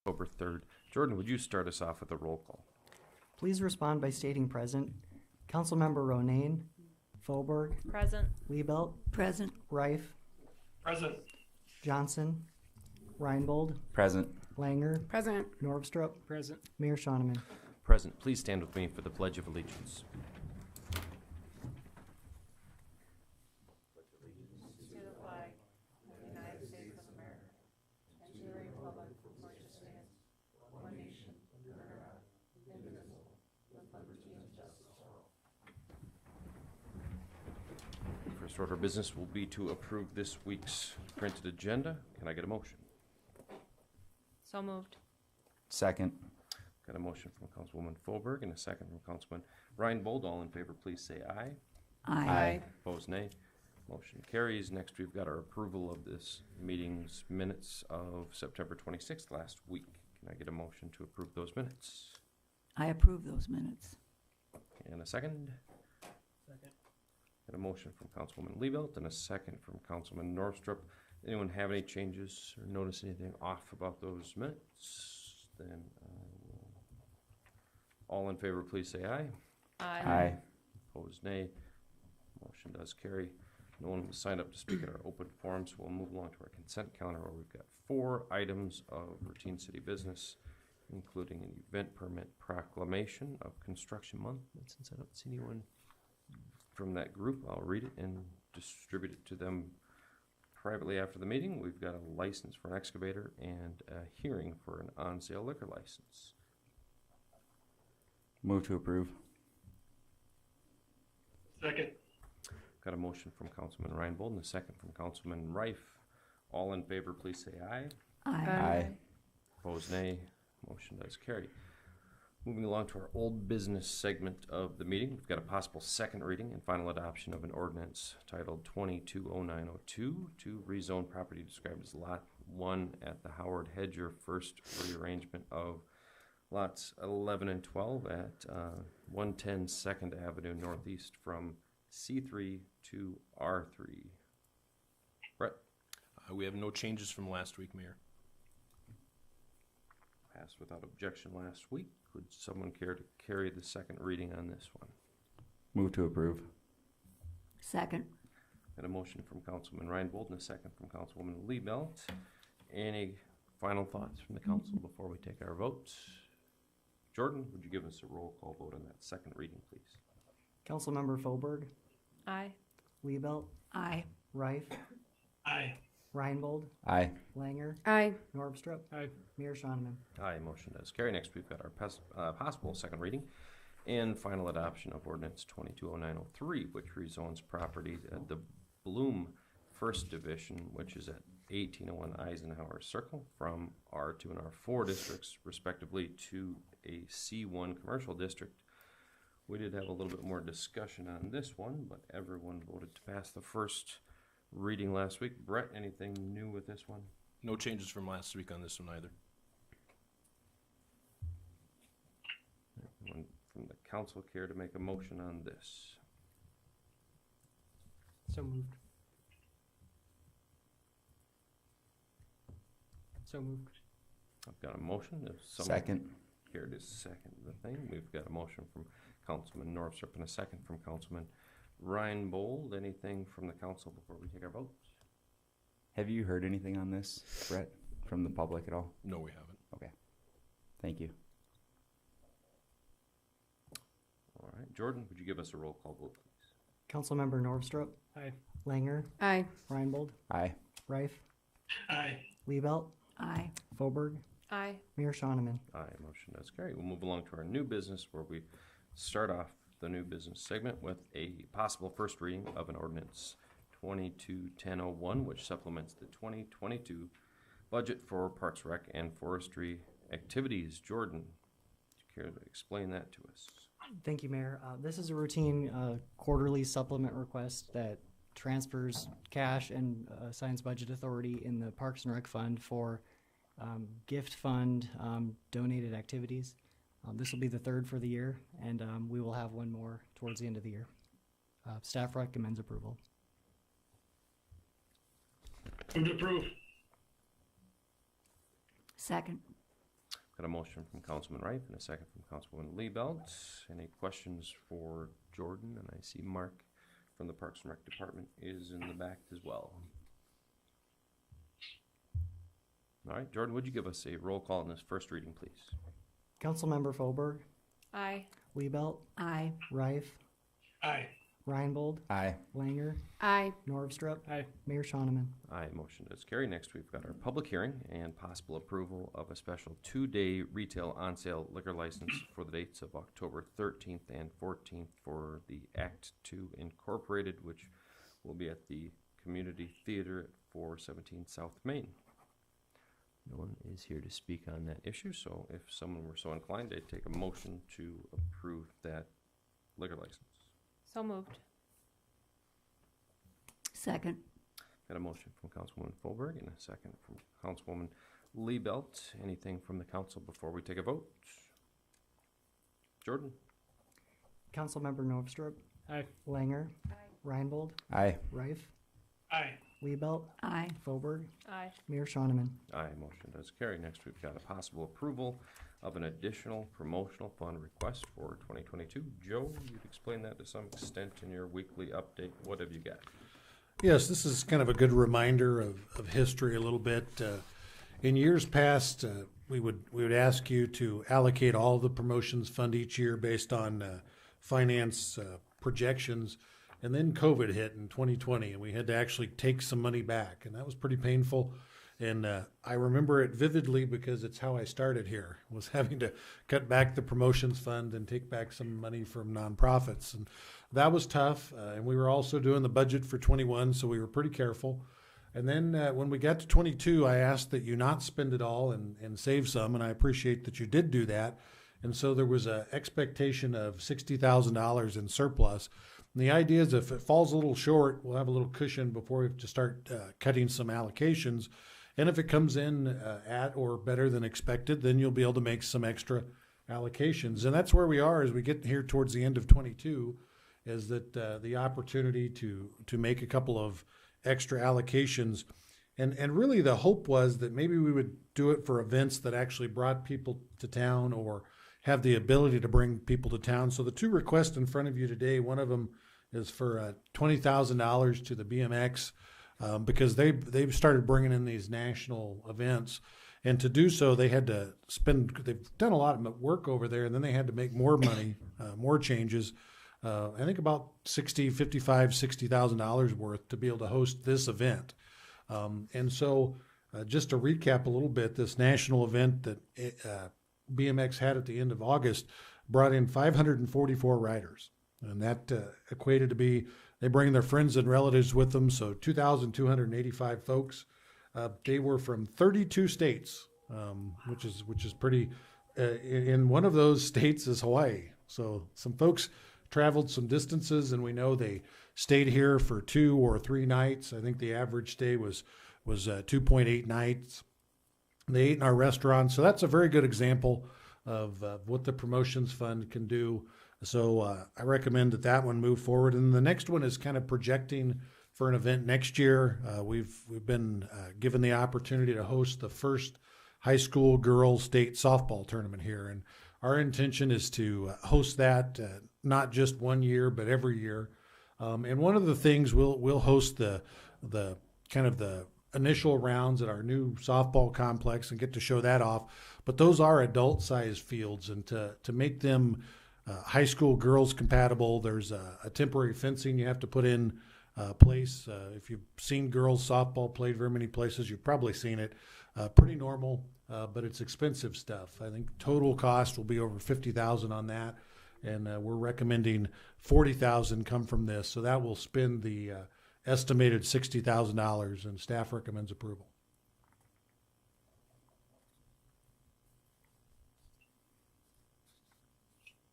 October 3rd. Jordan, would you start us off with a roll call? Please respond by stating present. Councilmember Ronayne, Faubourg, Present. Liebelt, Present. Reif, Present. Johnson, Reinbold, Present. Langer, Present. Norvstrup, Present. Mayor Schoeneman. Present. Please stand with me for the Pledge of Allegiance. To the flag of the United States of America and to the republic for which it stands, one nation, under God, indivisible, with liberty and justice for all. First order of business will be to approve this week's printed agenda. Can I get a motion? So moved. Second. Got a motion from Councilwoman Faubourg and a second from Councilman Reinbold. All in favor, please say aye. Aye. Opposed, nay. Motion carries. Next, we've got our approval of this meeting's minutes of September 26th last week. Can I get a motion to approve those minutes? I approve those minutes. And a second? Second. Got a motion from Councilwoman Liebelt and a second from Councilman Norvstrup. Anyone have any changes or notice anything off about those minutes? Then all in favor, please say aye. Aye. Opposed, nay. Motion does carry. No one was signed up to speak at our open forum, so we'll move along to our consent calendar where we've got 4 items of routine city business, including an event permit proclamation of construction month. And since I don't see anyone from that group, I'll read it and distribute it to them privately after the meeting. We've got a license for an excavator and a hearing for an on-sale liquor license. Move to approve. Second. Got a motion from Councilman Reinbold and a second from Councilman Reif. All in favor, please say aye. Aye. Opposed, nay. Motion does carry. Moving along to our old business segment of the meeting, we've got a possible second reading and final adoption of an ordinance titled 220902 to rezone property described as Lot 1 at the Howard Hedger first rearrangement of lots 11 and 12 at 110 2nd Avenue Northeast from C3 to R3. Brett? We have no changes from last week, Mayor. Passed without objection last week. Would someone care to carry the second reading on this one? Move to approve. Second. Got a motion from Councilman Reinbold and a second from Councilwoman Liebelt. Any final thoughts from the council before we take our votes? Jordan, would you give us a roll call vote on that second reading, please? Councilmember Faubourg, Aye. Liebelt, Aye. Reif, Aye. Reinbold, Aye. Langer, Aye. Norvstrup, Aye. Mayor Schoeneman. Aye, motion does carry. Next, we've got our possible second reading and final adoption of ordinance 220903, which rezones property at the Bloom First Division, which is at 1801 Eisenhower Circle, from R2 and R4 districts, respectively, to a C1 commercial district. We did have a little bit more discussion on this one, but everyone voted to pass the first reading last week. Brett, anything new with this one? No changes from last week on this one either. Anyone from the council care to make a motion on this? So moved. So moved. I've got a motion. If someone Second. care to second the thing, we've got a motion from Councilman Norvstrup and a second from Councilman Reinbold. Anything from the council before we take our vote? Have you heard anything on this, Brett, from the public at all? No, we haven't. Okay. Thank you. All right, Jordan, would you give us a roll call vote, please? Councilmember Norvstrup, Aye. Langer, Aye. Reinbold, Aye. Reif, Aye. Liebelt, Aye. Faubourg, Aye. Mayor Schoeneman. Aye, motion does carry. We'll move along to our new business, where we start off the new business segment with a possible first reading of an ordinance 221001, which supplements the 2022 budget for Parks Rec and Forestry activities. Jordan, do you care to explain that to us? Thank you, Mayor. This is a routine quarterly supplement request that transfers cash and assigns budget authority in the Parks and Rec Fund for gift fund donated activities. This will be the third for the year, and we will have one more towards the end of the year. Staff recommends approval. Move to approve. Second. Got a motion from Councilman Rife and a second from Councilwoman Liebelt. Any questions for Jordan? And I see Mark from the Parks and Rec Department is in the back as well. All right, Jordan, would you give us a roll call on this first reading, please? Councilmember Fauberg, Aye. Liebelt, Aye. Rife, Aye. Reinbold, Aye. Langer, Aye. Norvstrup, Aye. Mayor Shonneman. Aye, motion does carry. Next, we've got our public hearing and possible approval of a special 2-day retail on-sale liquor license for the dates of October 13th and 14th for the Act 2 Incorporated, which will be at the Community Theater at 417 South Main. No one is here to speak on that issue, so if someone were so inclined, I'd take a motion to approve that liquor license. So moved. Second. Got a motion from Councilwoman Fauberg and a second from Councilwoman Liebelt. Anything from the council before we take a vote? Jordan? Councilmember Norvstrup, Aye. Langer, Aye. Reinbold, Aye. Rife, Aye. Liebelt, Aye. Fauberg, Aye. Mayor Shonneman. Aye, motion does carry. Next, we've got a possible approval of an additional promotional fund request for 2022. Joe, you'd explain that to some extent in your weekly update. What have you got? Yes, this is kind of a good reminder of history a little bit. In years past, we would ask you to allocate all the promotions fund each year based on finance projections. And then COVID hit in 2020, and we had to actually take some money back, and that was pretty painful. And I remember it vividly because it's how I started here, was having to cut back the promotions fund and take back some money from nonprofits. And that was tough. And we were also doing the budget for 21, so we were pretty careful. And then when we got to 22, I asked that you not spend it all and save some, and I appreciate that you did do that. And so there was an expectation of $60,000 in surplus. And the idea is if it falls a little short, we'll have a little cushion before we have to start cutting some allocations. And if it comes in at or better than expected, then you'll be able to make some extra allocations. And that's where we are as we get here towards the end of 22, is that the opportunity to make a couple of extra allocations. And really the hope was that maybe we would do it for events that actually brought people to town or have the ability to bring people to town. So the two requests in front of you today, one of them is for $20,000 to the BMX because they've started bringing in these national events. And to do so, they had to they've done a lot of work over there, and then they had to make more money, more changes. I think about $60,000 worth to be able to host this event. And so just to recap a little bit, this national event that BMX had at the end of August brought in 544 riders. And that equated to be, they bring their friends and relatives with them, so 2,285 folks. They were from 32 states, which is pretty. In one of those states is Hawaii. So some folks traveled some distances, and we know they stayed here for 2 or 3 nights. I think the average stay was 2.8 nights. They ate in our restaurant, so that's a very good example of what the promotions fund can do. So I recommend that one move forward. And the next one is kind of projecting for an event next year. We've been given the opportunity to host the first high school girls state softball tournament here, and our intention is to host that not just one year but every year. And one of the things we'll host the kind of the initial rounds at our new softball complex and get to show that off. But those are adult-sized fields, and to make them high school girls compatible, there's a temporary fencing you have to put in place. If you've seen girls softball played very many places, you've probably seen it. Pretty normal, but it's expensive stuff. I think total cost will be over $50,000 on that, and we're recommending $40,000 come from this. So that will spend the estimated $60,000, and staff recommends approval.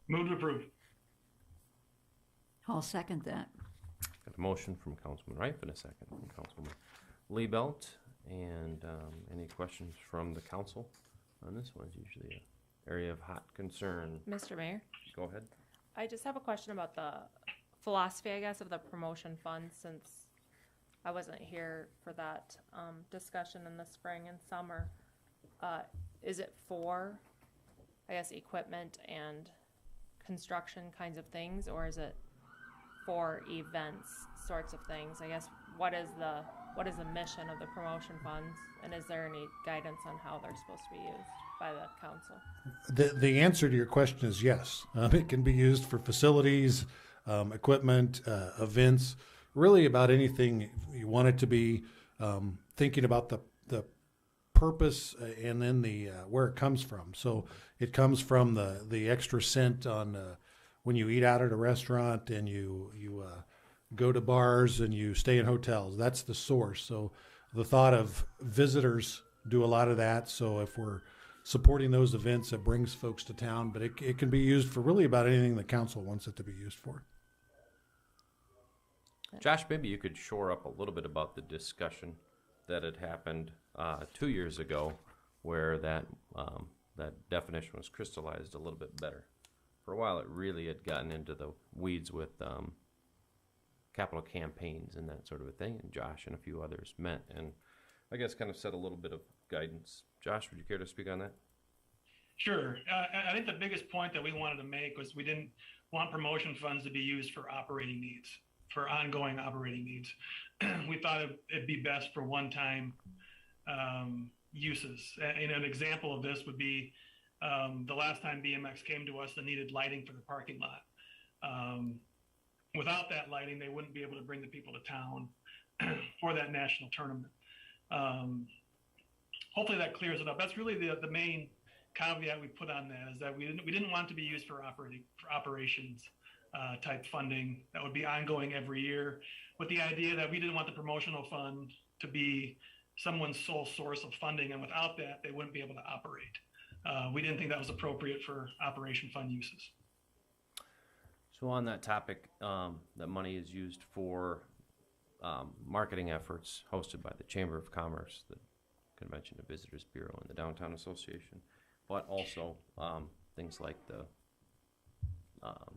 Move to approve. I'll second that. Got a motion from Councilman Rife and a second from Councilwoman Liebelt. And any questions from the council on this one? It's usually an area of hot concern. Mr. Mayor, Go ahead. I just have a question about the philosophy, I guess, of the promotion fund, since I wasn't here for that discussion in the spring and summer. Is it for I guess, equipment and construction kinds of things, or is it for events sorts of things? I guess, what is the mission of the promotion funds, and is there any guidance on how they're supposed to be used by the council? The answer to your question is yes. It can be used for facilities, equipment, events, really about anything you want it to be. Thinking about the purpose and then the where it comes from. So it comes from the extra cent on when you eat out at a restaurant and you go to bars and you stay in hotels. That's the source. So the thought of visitors do a lot of that. So if we're supporting those events, it brings folks to town, but it can be used for really about anything the council wants it to be used for. Josh, maybe you could shore up a little bit about the discussion that had happened 2 years ago, where that definition was crystallized a little bit better. For a while, it really had gotten into the weeds with capital campaigns and that sort of a thing, and Josh and a few others met and I guess kind of set a little bit of guidance. Josh, would you care to speak on that? Sure. I think the biggest point that we wanted to make was we didn't want promotion funds to be used for operating needs, for ongoing operating needs. We thought it'd be best for one-time uses. And an example of this would be the last time BMX came to us, they needed lighting for the parking lot. Without that lighting, they wouldn't be able to bring the people to town for that national tournament. Hopefully that clears it up. That's really the main caveat we put on that, is that we didn't want to be used for operations type funding that would be ongoing every year, with the idea that we didn't want the promotional fund to be someone's sole source of funding, and without that, they wouldn't be able to operate. We didn't think that was appropriate for operation fund uses. So on that topic, that money is used for marketing efforts hosted by the Chamber of Commerce, the Convention and Visitors Bureau, and the Downtown Association, but also things like the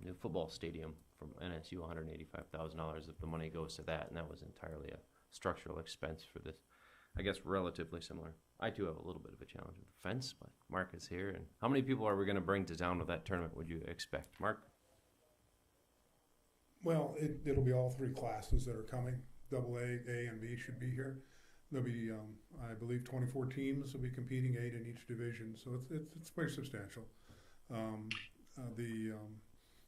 new football stadium from NSU, $185,000 if the money goes to that, and that was entirely a structural expense for this. I guess relatively similar. I do have a little bit of a challenge with the fence, but Mark is here. And how many people are we going to bring to town with that tournament, would you expect? Mark? Well, it'll be all three classes that are coming. AA, A, and B should be here. There'll be, I believe, 24 teams will be competing, 8 in each division, so it's pretty substantial. The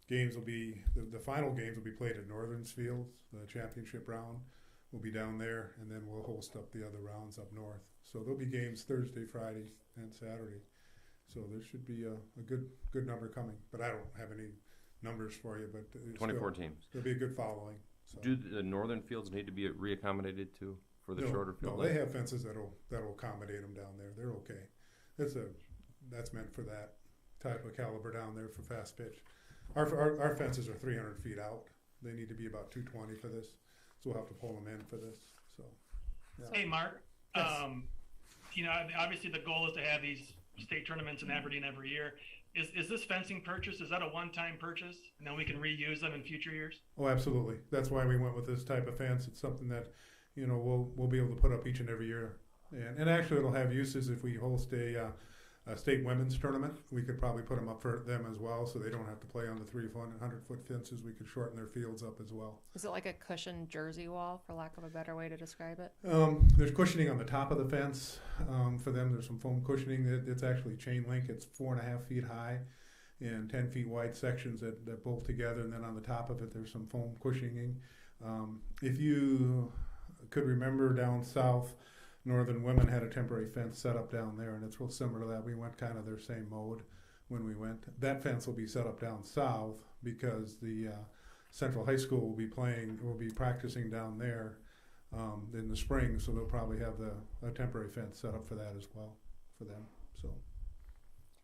games will be, the final games will be played at Northern's Field. The championship round will be down there, and then we'll host up the other rounds up north. So there'll be games Thursday, Friday, and Saturday. So there should be a good number coming, but I don't have any numbers for you. But 24 teams. There'll be a good following. So. Do the northern fields need to be re-accommodated too for the shorter field? No, they have fences that'll accommodate them down there. They're okay. That's meant for that type of caliber down there for fast pitch. Our fences are 300 feet out. They need to be about 220 for this, so we'll have to pull them in for this. So, yeah. Hey, Mark. Yes. Obviously the goal is to have these state tournaments in Aberdeen every year. Is this fencing purchase, is that a one-time purchase, and then we can reuse them in future years? Oh, absolutely. That's why we went with this type of fence. It's something that, we'll be able to put up each and every year. And actually it'll have uses if we host a state women's tournament. We could probably put them up for them as well, so they don't have to play on the 300-foot fences. We could shorten their fields up as well. Is it like a cushioned jersey wall, for lack of a better way to describe it? There's cushioning on the top of the fence for them. There's some foam cushioning. It's actually chain link. It's 4.5 feet high and 10 feet wide sections that bolt together, and then on the top of it there's some foam cushioning. If you could remember down south, Northern Women had a temporary fence set up down there, and it's real similar to that. We went kind of their same mode when we went. That fence will be set up down south because the Central High School will be practicing down there in the spring, so they'll probably have a temporary fence set up for that as well for them.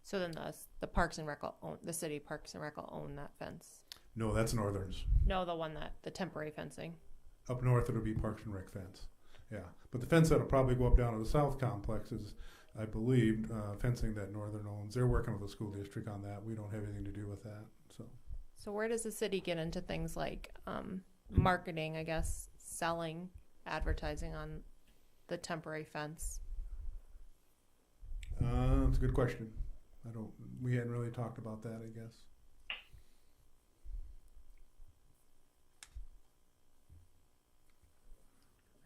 So then the Parks and Rec the city Parks and Rec will own that fence? No, that's Northern's. No, the temporary fencing. Up north it'll be Parks and Rec fence. Yeah, but the fence that'll probably go up down to the south complex is, I believe, fencing that Northern owns. They're working with the school district on that. We don't have anything to do with that. So where does the city get into things like marketing, I guess, selling, advertising on the temporary fence? That's a good question. we hadn't really talked about that, I guess.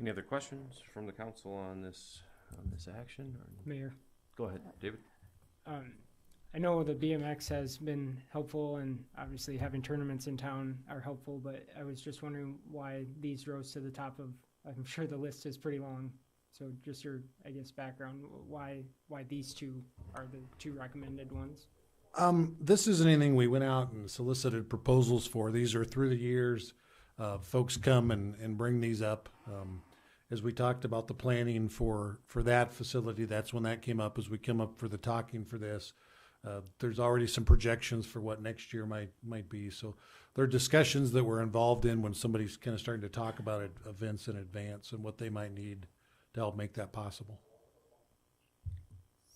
Any other questions from the council on this action? Or? Mayor, Go ahead, David. I know the BMX has been helpful, and obviously having tournaments in town are helpful, but I was just wondering why these rose to the top of, I'm sure the list is pretty long. So just your, I guess, background, why these two are the two recommended ones? This isn't anything we went out and solicited proposals for. These are through the years. Folks come and bring these up. As we talked about the planning for that facility, that's when that came up, as we come up for the talking for this. There's already some projections for what next year might be. So there are discussions that we're involved in when somebody's kind of starting to talk about events in advance and what they might need to help make that possible.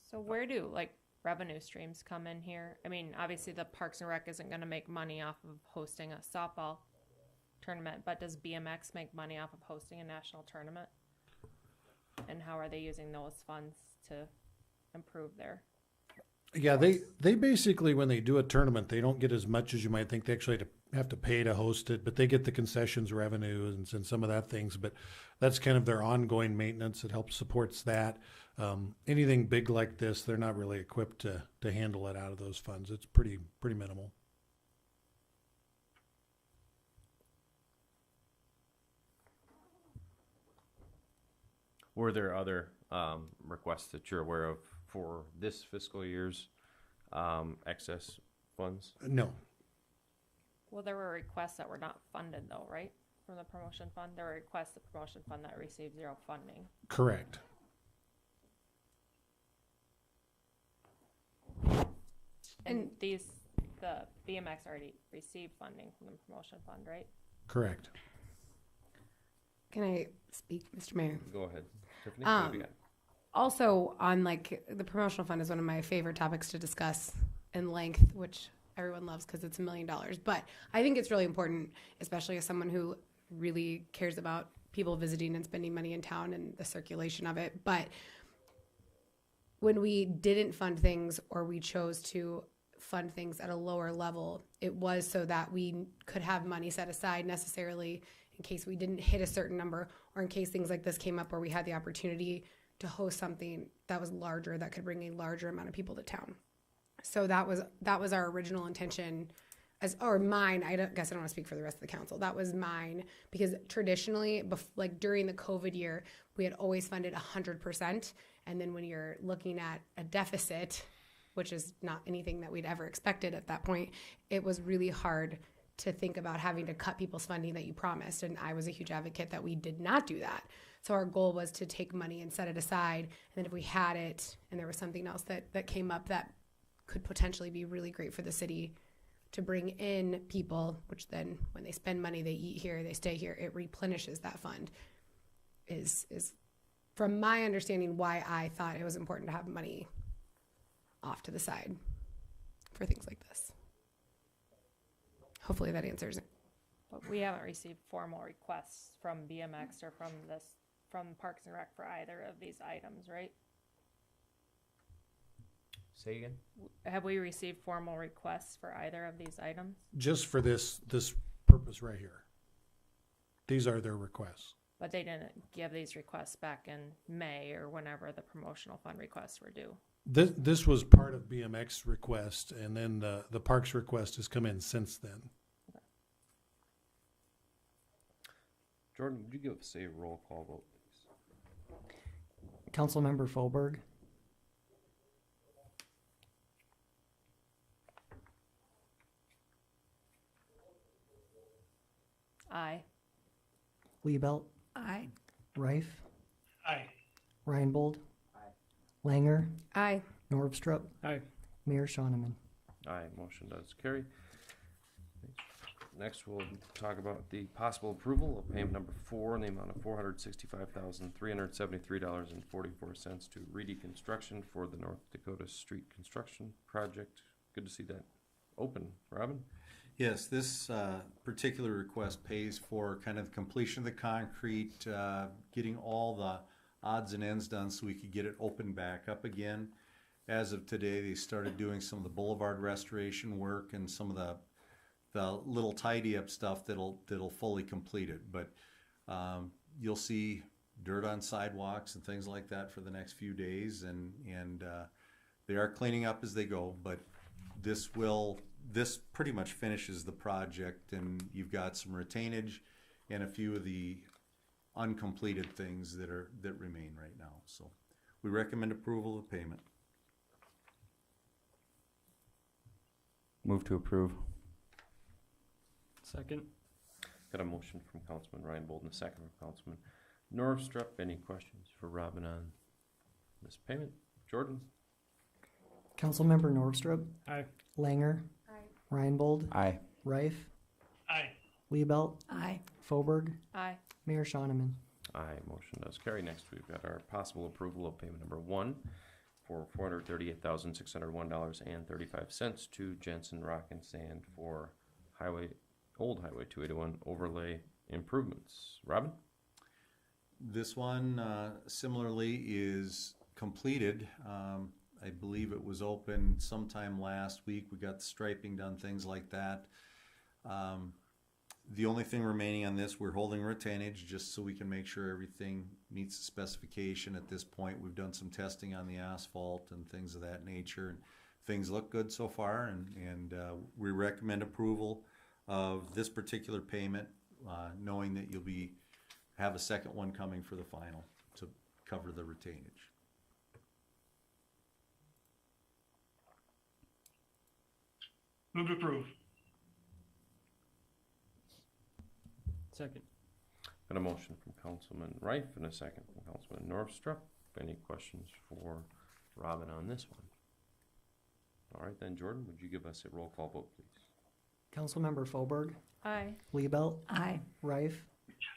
So where do like revenue streams come in here? I mean, obviously the Parks and Rec isn't going to make money off of hosting a softball tournament, but does BMX make money off of hosting a national tournament? And how are they using those funds to improve their? Yeah, they basically, when they do a tournament, they don't get as much as you might think. They actually have to pay to host it, but they get the concessions revenue and some of that things. But that's kind of their ongoing maintenance. It helps supports that. Anything big like this, they're not really equipped to handle it out of those funds. It's pretty minimal. Were there other requests that you're aware of for this fiscal year's excess funds? No. Well, there were requests that were not funded though, right? From the promotion fund, there were requests the promotion fund that received zero funding. Correct. And the BMX already received funding from the promotion fund, right? Correct. Can I speak, Mr. Mayor? Go ahead, Tiffany. What do you got? Also, on like the promotional fund is one of my favorite topics to discuss in length, which everyone loves because it's $1 million. But I think it's really important, especially as someone who really cares about people visiting and spending money in town and the circulation of it. But when we didn't fund things, or we chose to fund things at a lower level, it was so that we could have money set aside necessarily in case we didn't hit a certain number, or in case things like this came up where we had the opportunity to host something that was larger, that could bring a larger amount of people to town. So that was our original intention, or mine. Guess I don't want to speak for the rest of the council. That was mine, because traditionally, like during the COVID year, we had always funded 100%. And then when you're looking at a deficit, which is not anything that we'd ever expected at that point, it was really hard to think about having to cut people's funding that you promised. And I was a huge advocate that we did not do that. So our goal was to take money and set it aside. And then if we had it and there was something else that came up that could potentially be really great for the city to bring in people, which then when they spend money, they eat here, they stay here, it replenishes that fund, is from my understanding why I thought it was important to have money off to the side for things like this. Hopefully that answers it. But we haven't received formal requests from BMX or from Parks and Rec for either of these items, right? Say again? Have we received formal requests for either of these items? Just for this purpose right here. These are their requests. But they didn't give these requests back in May or whenever the promotional fund requests were due. This was part of BMX request, and then the parks request has come in since then. Okay. Jordan, would you give us a roll call vote, please? Councilmember Fauberg, Aye. Liebelt, Aye. Reif, Aye. Reinbold, Langer, Aye. Norvstrup, Aye. Mayor Shawneman. Aye, motion does carry. Next, we'll talk about the possible approval of payment number 4 in the amount of $465,373.44 to Reedy Construction for the North Dakota Street Construction Project. Good to see that open. Robin? Yes, this particular request pays for kind of the completion of the concrete, getting all the odds and ends done so we could get it open back up again. as of today, they started doing some of the boulevard restoration work and some of the little tidy up stuff that'll fully complete it. But you'll see dirt on sidewalks and things like that for the next few days, and they are cleaning up as they go. But this pretty much finishes the project, and you've got some retainage and a few of the uncompleted things that remain right now. So we recommend approval of payment. Move to approve. Second. Got a motion from Councilman Reinbold and a second from Councilman Norvstrup. Any questions for Robin on this payment? Jordan? Councilmember Norvstrup, Aye. Langer, Aye. Reinbold, Aye. Reif, Aye. Liebelt, Aye. Foberg, Aye. Mayor Shoneman. Aye, motion does carry. Next, we've got our possible approval of payment number 1 for $438,601.35 to Jensen Rock and Sand for Old Highway 281 overlay improvements. Robin? This one similarly is completed. I believe it was open sometime last week. We got the striping done, things like that. The only thing remaining on this, we're holding retainage just so we can make sure everything meets the specification at this point. We've done some testing on the asphalt and things of that nature, and things look good so far, and we recommend approval of this particular payment, knowing that you'll have a second one coming for the final to cover the retainage. Move to approve. Second. Got a motion from Councilman Reif and a second from Councilman Norvstrup. Any questions for Robin on this one? All right then, Jordan, would you give us a roll call vote, please? Councilmember Foberg, Aye. Liebelt, Aye. Reif,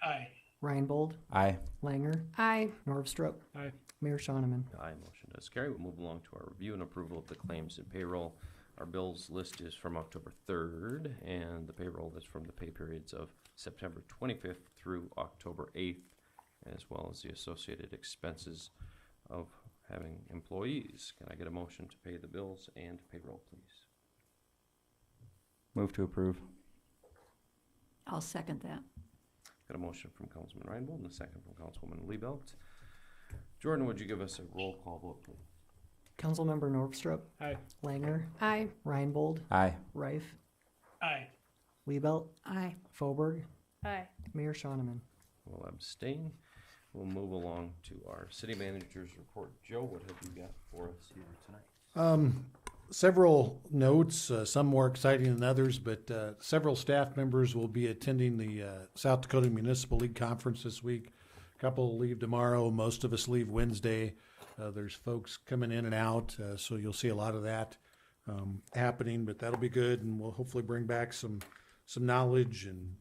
Aye. Reinbold, Aye. Langer, Aye. Norvstrup, Aye. Mayor Shoneman. Aye, motion does carry. We'll move along to our review and approval of the claims and payroll. Our bills list is from October 3rd, and the payroll is from the pay periods of September 25th through October 8th, as well as the associated expenses of having employees. Can I get a motion to pay the bills and payroll, please? Move to approve. I'll second that. Got a motion from Councilman Reinbold and a second from Councilwoman Liebelt. Jordan, would you give us a roll call vote, please? Councilmember Norvstrup, Aye. Langer, Aye. Reinbold, Aye. Reif, Aye. Liebelt, Aye. Foberg, Aye. Mayor Shoneman. Will abstain. We'll move along to our city manager's report. Joe, what have you got for us here tonight? Several notes, some more exciting than others, but several staff members will be attending the South Dakota Municipal League Conference this week. A couple will leave tomorrow. Most of us leave Wednesday. There's folks coming in and out, so you'll see a lot of that happening, but that'll be good, and we'll hopefully bring back some knowledge and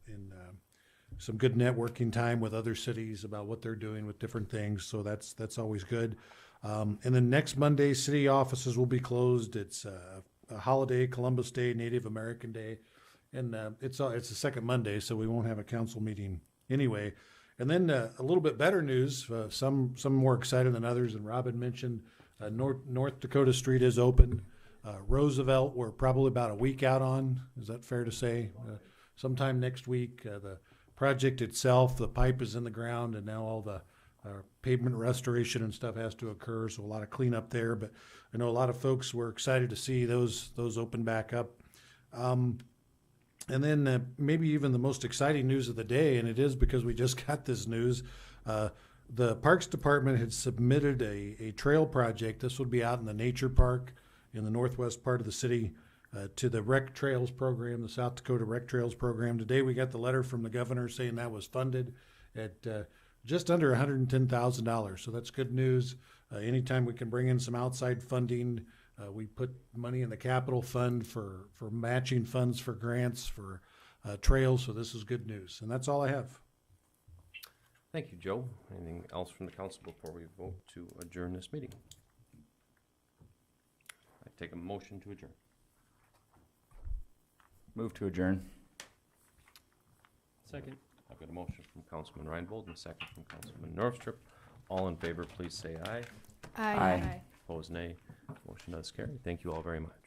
some good networking time with other cities about what they're doing with different things, so that's always good. And then next Monday, city offices will be closed. It's a holiday, Columbus Day, Native American Day, and it's the second Monday, so we won't have a council meeting anyway. And then a little bit better news, some more exciting than others, and Robin mentioned North Dakota Street is open. Roosevelt, we're probably about a week out on. Is that fair to say? Sometime next week. The project itself, the pipe is in the ground, and now all the pavement restoration and stuff has to occur, so a lot of cleanup there. But I know a lot of folks were excited to see those open back up. And then maybe even the most exciting news of the day, and it is because we just got this news, the Parks Department had submitted a trail project. This would be out in the nature park in the northwest part of the city to the Rec Trails program, the South Dakota Rec Trails program. Today we got the letter from the governor saying that was funded at just under $110,000. So that's good news. Anytime we can bring in some outside funding, we put money in the capital fund for matching funds for grants for trails. So this is good news. And that's all I have. Thank you, Joe. Anything else from the council before we vote to adjourn this meeting? I take a motion to adjourn. Move to adjourn. Second. I've got a motion from Councilman Reinbold and a second from Councilman Norvstrup. All in favor, please say aye. Aye. Aye. Opposed, nay. Motion Motion does carry. Thank you all very much.